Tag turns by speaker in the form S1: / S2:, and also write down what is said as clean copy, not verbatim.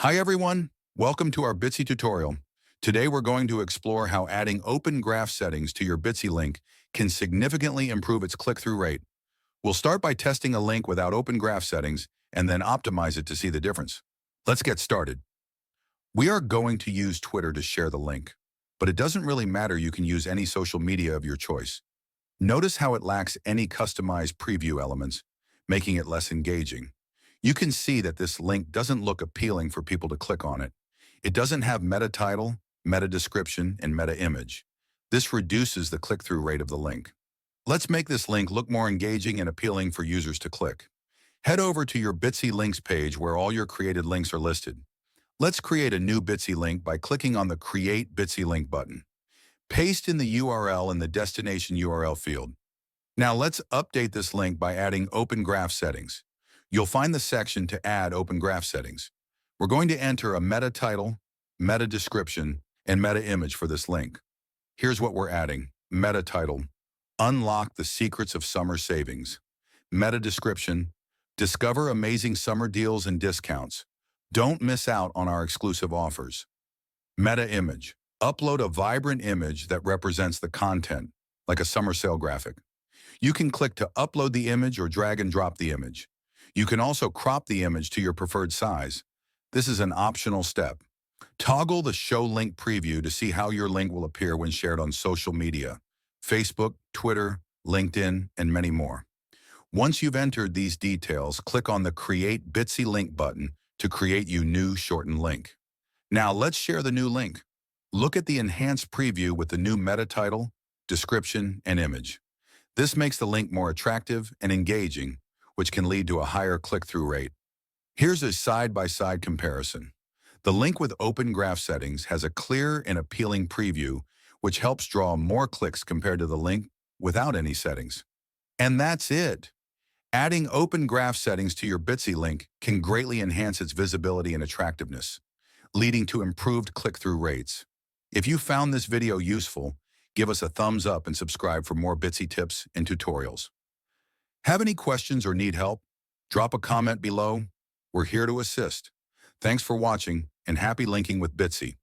S1: Hi everyone, welcome to our Bitsy tutorial. Today we're going to explore how adding open graph settings to your Bitsy link can significantly improve its click-through rate. We'll start by testing a link without open graph settings and then optimize it to see the difference. Let's get started. We are going to use Twitter to share the link, but it doesn't really matter. You can use any social media of your choice. Notice how it lacks any customized preview elements, making it less engaging. You can see that this link doesn't look appealing for people to click on it. It doesn't have meta title, meta description, and meta image. This reduces the click-through rate of the link. Let's make this link look more engaging and appealing for users to click. Head over to your Bitsy Links page where all your created links are listed. Let's create a new Bitsy link by clicking on the Create Bitsy Link button. Paste in the URL in the destination URL field. Now let's update this link by adding open graph settings. You'll find the section to add open graph settings. We're going to enter a meta title, meta description, and meta image for this link. Here's what we're adding. Meta title, unlock the secrets of summer savings. Meta description, discover amazing summer deals and discounts. Don't miss out on our exclusive offers. Meta image, upload a vibrant image that represents the content, like a summer sale graphic. You can click to upload the image or drag and drop the image. You can also crop the image to your preferred size. This is an optional step. Toggle the Show Link preview to see how your link will appear when shared on social media, Facebook, Twitter, LinkedIn, and many more. Once you've entered these details, click on the Create Bitsy Link button to create your new shortened link. Now let's share the new link. Look at the enhanced preview with the new meta title, description, and image. This makes the link more attractive and engaging, which can lead to a higher click-through rate. Here's a side-by-side comparison. The link with open graph settings has a clear and appealing preview, which helps draw more clicks compared to the link without any settings. And that's it. Adding open graph settings to your Bitsy link can greatly enhance its visibility and attractiveness, leading to improved click-through rates. If you found this video useful, give us a thumbs up and subscribe for more Bitsy tips and tutorials. Have any questions or need help? Drop a comment below. We're here to assist. Thanks for watching and happy linking with Bitsy.